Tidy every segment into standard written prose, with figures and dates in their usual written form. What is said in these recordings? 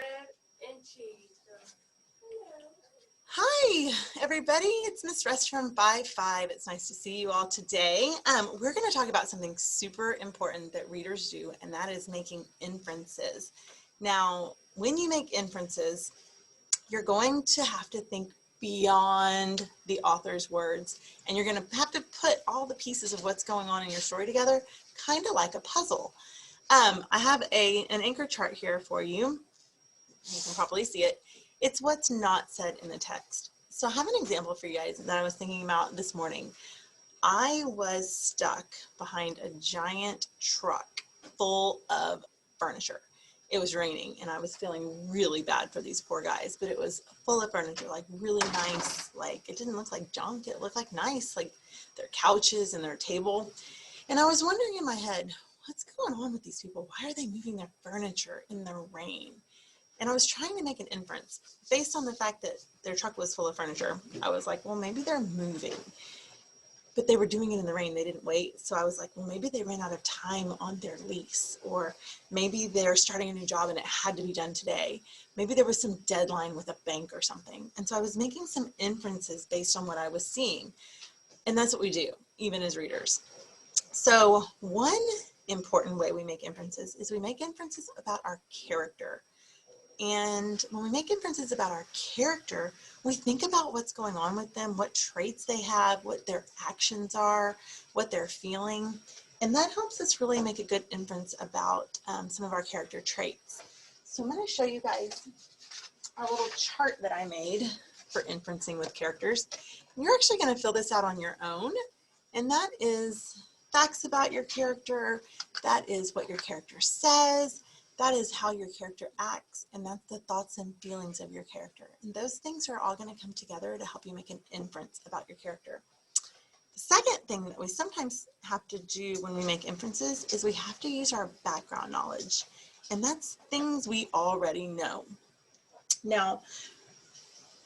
bread and cheese. Hi, everybody. It's Miss Restaurant by 5. It's nice to see you all today. We're going to talk about something super important that readers do, and that is making inferences. Now, when you make inferences, you're going to have to think beyond the author's words, and you're going to have to put all the pieces of what's going on in your story together, kind of like a puzzle. I have an anchor chart here for you. You can probably see it. It's what's not said in the text. So I have an example for you guys that I was thinking about this morning. I was stuck behind a giant truck full of furniture. It was raining and I was feeling really bad for these poor guys, but it was full of furniture, like really nice. Like it didn't look like junk. It looked like nice, like their couches and their table. And I was wondering in my head, what's going on with these people? Why are they moving their furniture in the rain? And I was trying to make an inference based on the fact that their truck was full of furniture. I was like, well, maybe they're moving, but they were doing it in the rain. They didn't wait. So I was like, well, maybe they ran out of time on their lease, or maybe they're starting a new job and it had to be done today. Maybe there was some deadline with a bank or something. And so I was making some inferences based on what I was seeing. And that's what we do, even as readers. So one important way we make inferences is we make inferences about our character. And when we make inferences about our character, we think about what's going on with them, what traits they have, what their actions are, what they're feeling. And that helps us really make a good inference about some of our character traits. So I'm going to show you guys a little chart that I made for inferencing with characters. You're actually going to fill this out on your own. And that is facts about your character. That is what your character says. That is how your character acts, and that's the thoughts and feelings of your character. And those things are all going to come together to help you make an inference about your character. The second thing that we sometimes have to do when we make inferences is we have to use our background knowledge, and that's things we already know. Now,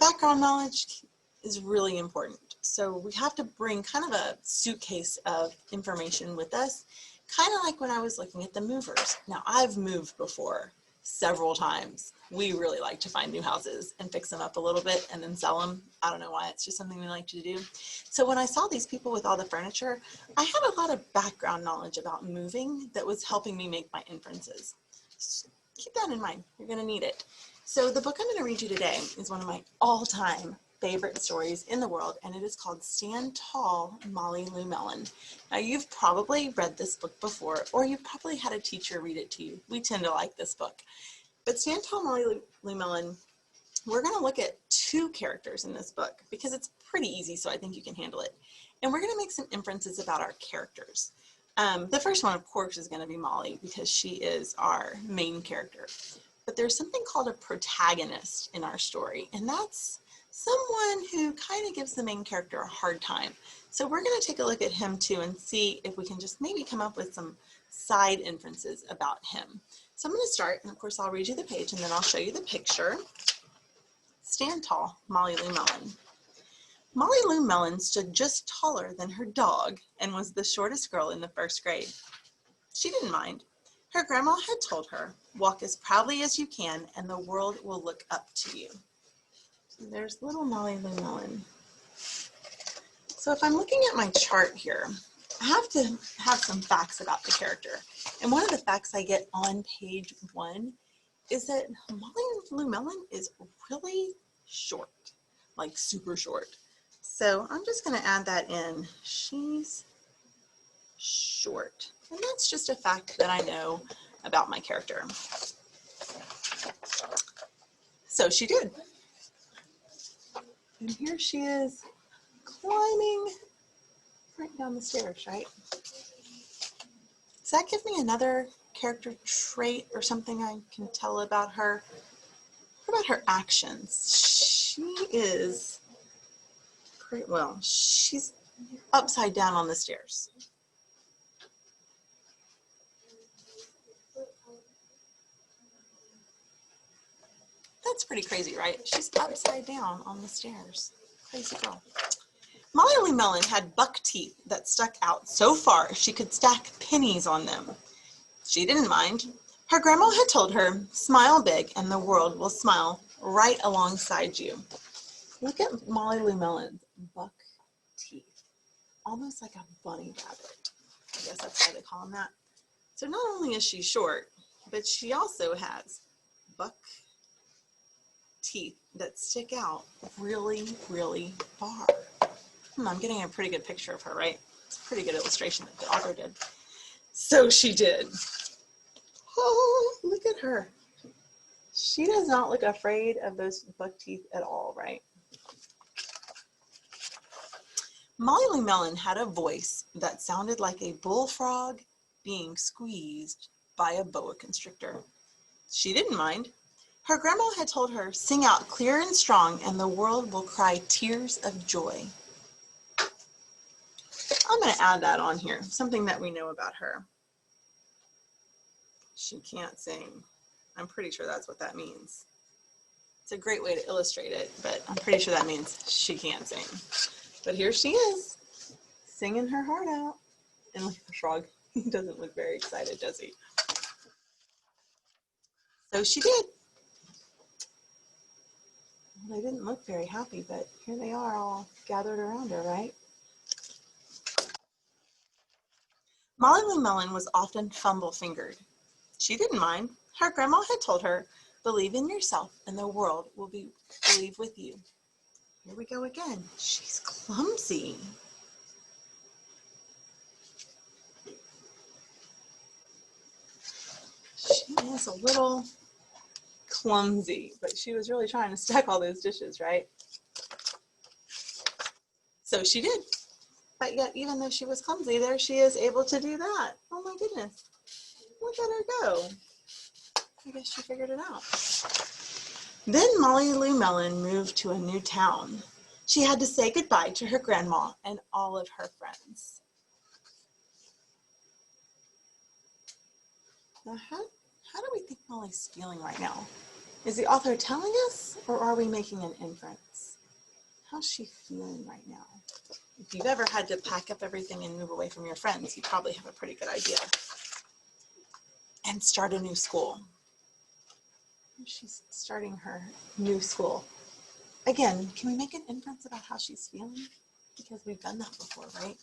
background knowledge is really important. So we have to bring kind of a suitcase of information with us, kind of like when I was looking at the movers. Now, I've moved before several times. We really like to find new houses and fix them up a little bit and then sell them. I don't know why, it's just something we like to do. So when I saw these people with all the furniture, I had a lot of background knowledge about moving that was helping me make my inferences. So keep that in mind, you're gonna need it. So the book I'm gonna read you today is one of my all-time favorite stories in the world, and it is called Stand Tall, Molly Lou Mellon. Now, you've probably read this book before, or you've probably had a teacher read it to you. We tend to like this book. But Stand Tall, Molly Lou Mellon, we're going to look at two characters in this book because it's pretty easy, so I think you can handle it. And we're going to make some inferences about our characters. The first one, of course, is going to be Molly because she is our main character. But there's something called a protagonist in our story, and that's someone who kind of gives the main character a hard time. So we're going to take a look at him too and see if we can just maybe come up with some side inferences about him. So I'm going to start, and of course I'll read you the page and then I'll show you the picture. Stand Tall, Molly Lou Mellon. Molly Lou Mellon stood just taller than her dog and was the shortest girl in the first grade. She didn't mind. Her grandma had told her, walk as proudly as you can and the world will look up to you. So there's little Molly Lou Mellon. So if I'm looking at my chart here, I have to have some facts about the character. And one of the facts I get on page 1 is that Molly Lou Mellon is really short, like super short. So I'm just going to add that in. She's short. And that's just a fact that I know about my character. So she did. And here she is climbing right down the stairs, right? Does that give me another character trait or something I can tell about her? What about her actions? She is great. Well, she's upside down on the stairs. That's pretty crazy, right? She's upside down on the stairs. Crazy girl. Molly Lou Mellon had buck teeth that stuck out so far she could stack pennies on them. She didn't mind. Her grandma had told her, smile big and the world will smile right alongside you. Look at Molly Lou Melon's buck teeth, almost like a bunny rabbit. I guess that's why they call them that. So not only is she short, but she also has buck teeth that stick out really, really far. I'm getting a pretty good picture of her, right? It's a pretty good illustration that the author did. So she did. Oh, look at her. She does not look afraid of those buck teeth at all, right? Molly Lou Melon had a voice that sounded like a bullfrog being squeezed by a boa constrictor. She didn't mind. Her grandma had told her, sing out clear and strong and the world will cry tears of joy. I'm going to add that on here, something that we know about her. She can't sing. I'm pretty sure that's what that means. It's a great way to illustrate it, but I'm pretty sure that means she can't sing. But here she is, singing her heart out. And look at the frog. He doesn't look very excited, does he? So she did. Well, they didn't look very happy, but here they are all gathered around her, right? Molly Lou Melon was often fumble-fingered. She didn't mind. Her grandma had told her, believe in yourself and the world will believe with you. Here we go again. She's clumsy. She is a little clumsy, but she was really trying to stack all those dishes, right? So she did. But yet, even though she was clumsy, there she is able to do that. Oh my goodness. Look at her go. I guess she figured it out. Then Molly Lou Melon moved to a new town. She had to say goodbye to her grandma and all of her friends. Now, how do we think Molly's feeling right now? Is the author telling us, or are we making an inference? How's she feeling right now? If you've ever had to pack up everything and move away from your friends, you probably have a pretty good idea. And start a new school. She's starting her new school. Again, can we make an inference about how she's feeling? Because we've done that before, right?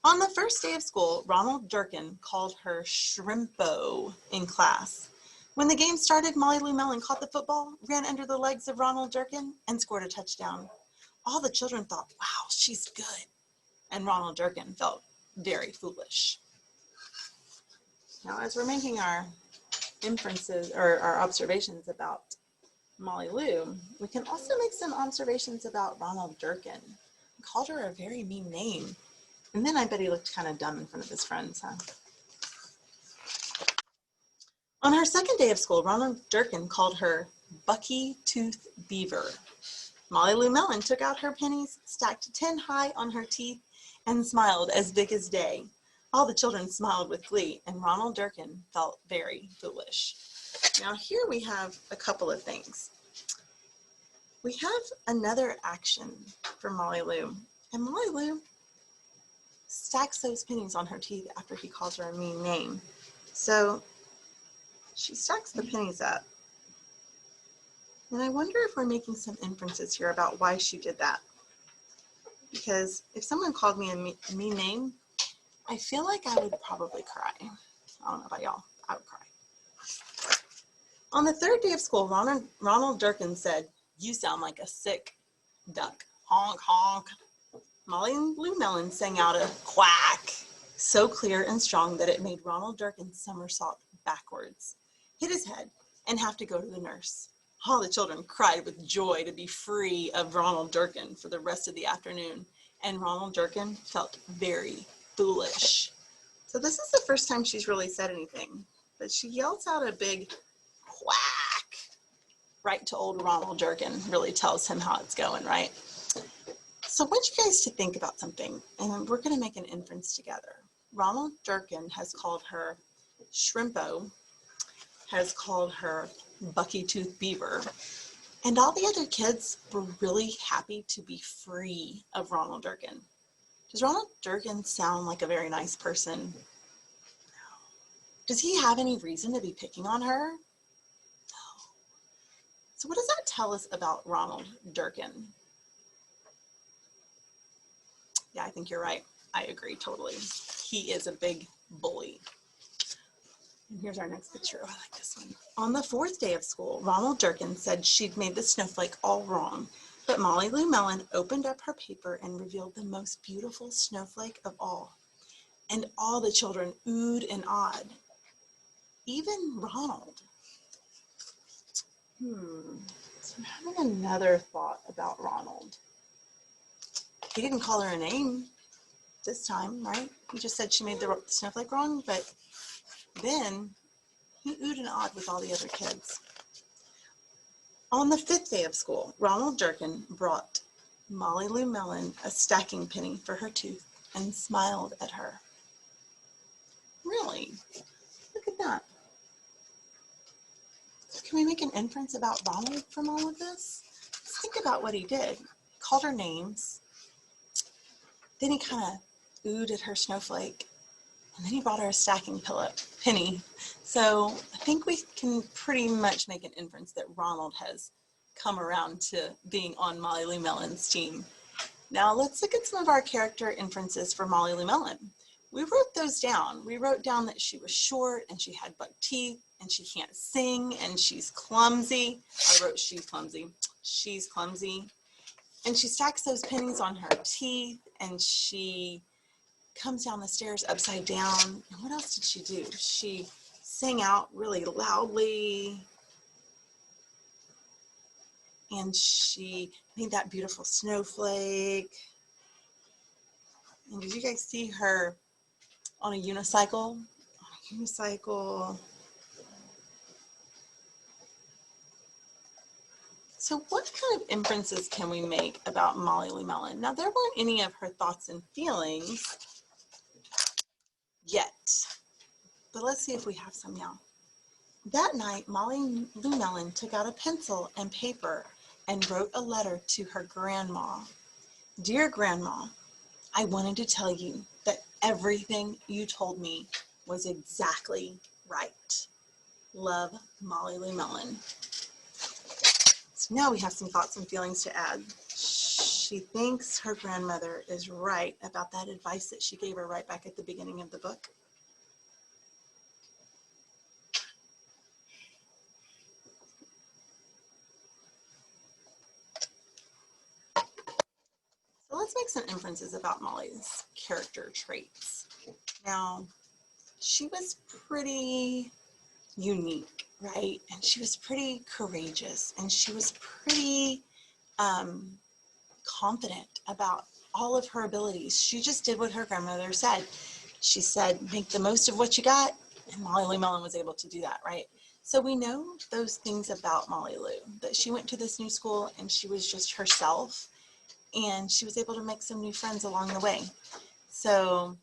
On the first day of school, Ronald Durkin called her Shrimpo in class. When the game started, Molly Lou Melon caught the football, ran under the legs of Ronald Durkin, and scored a touchdown. All the children thought, wow, she's good. And Ronald Durkin felt very foolish. Now, as we're making our inferences or our observations about Molly Lou, we can also make some observations about Ronald Durkin. He called her a very mean name. And then I bet he looked kind of dumb in front of his friends, huh? On her second day of school, Ronald Durkin called her Bucky Tooth Beaver. Molly Lou Melon took out her pennies, stacked 10 high on her teeth, and smiled as big as day. All the children smiled with glee, and Ronald Durkin felt very foolish. Now here we have a couple of things. We have another action for Molly Lou, and Molly Lou stacks those pennies on her teeth after he calls her a mean name. So she stacks the pennies up. And I wonder if we're making some inferences here about why she did that. Because if someone called me a mean name, I feel like I would probably cry. I don't know about y'all, I would cry. On the third day of school, Ronald Durkin said, you sound like a sick duck. Honk, honk. Molly Lou Melon sang out a quack, so clear and strong that it made Ronald Durkin somersault backwards, hit his head, and have to go to the nurse. All the children cried with joy to be free of Ronald Durkin for the rest of the afternoon, and Ronald Durkin felt very foolish. So this is the first time she's really said anything, but she yells out a big quack right to old Ronald Durkin, really tells him how it's going, right? So I want you guys to think about something, and we're going to make an inference together. Ronald Durkin has called her Shrimpo, has called her Bucky Tooth Beaver, and all the other kids were really happy to be free of Ronald Durkin. Does Ronald Durkin sound like a very nice person? No. Does he have any reason to be picking on her? No. So what does that tell us about Ronald Durkin? Yeah, I think you're right. I agree totally. He is a big bully. And here's our next picture. Oh, I like this one. On the 4th day of school, Ronald Durkin said she'd made the snowflake all wrong, but Molly Lou Mellon opened up her paper and revealed the most beautiful snowflake of all. And all the children oohed and awed. Even Ronald. So I'm having another thought about Ronald. He didn't call her a name this time, right? He just said she made the snowflake wrong, but then he oohed and awed with all the other kids. On the 5th day of school, Ronald Durkin brought Molly Lou Mellon a stacking penny for her tooth and smiled at her. Really? Look at that. Can we make an inference about Ronald from all of this? Let's think about what he did. He called her names. Then he kind of oohed at her snowflake. And then he brought her a stacking penny. So I think we can pretty much make an inference that Ronald has come around to being on Molly Lou Mellon's team. Now let's look at some of our character inferences for Molly Lou Mellon. We wrote those down. We wrote down that she was short and she had buck teeth and she can't sing and she's clumsy. I wrote she's clumsy. She's clumsy. And she stacks those pennies on her teeth and she comes down the stairs upside down. And what else did she do? She sang out really loudly. And she made that beautiful snowflake. And did you guys see her on a unicycle? On a unicycle. So what kind of inferences can we make about Molly Lou Mellon? Now, there weren't any of her thoughts and feelings yet, but let's see if we have some now. That night, Molly Lou Mellon took out a pencil and paper and wrote a letter to her grandma. Dear Grandma, I wanted to tell you that everything you told me was exactly right. Love, Molly Lou Mellon. So now we have some thoughts and feelings to add. She thinks her grandmother is right about that advice that she gave her right back at the beginning of the book. So let's make some inferences about Molly's character traits. Now, she was pretty unique, right? And she was pretty courageous and she was pretty confident about all of her abilities. She just did what her grandmother said. She said, make the most of what you got, and Molly Lou Mellon was able to do that, right? So we know those things about Molly Lou, that she went to this new school and she was just herself, and she was able to make some new friends along the way. So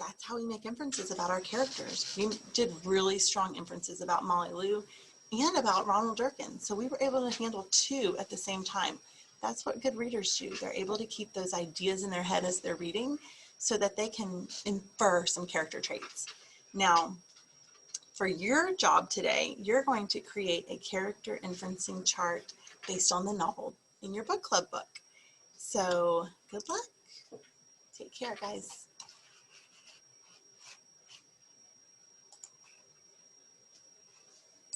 that's how we make inferences about our characters. We did really strong inferences about Molly Lou and about Ronald Durkin. So we were able to handle two at the same time. That's what good readers do. They're able to keep those ideas in their head as they're reading so that they can infer some character traits. Now, for your job today, you're going to create a character inferencing chart based on the novel in your book club book. So good luck. Take care, guys.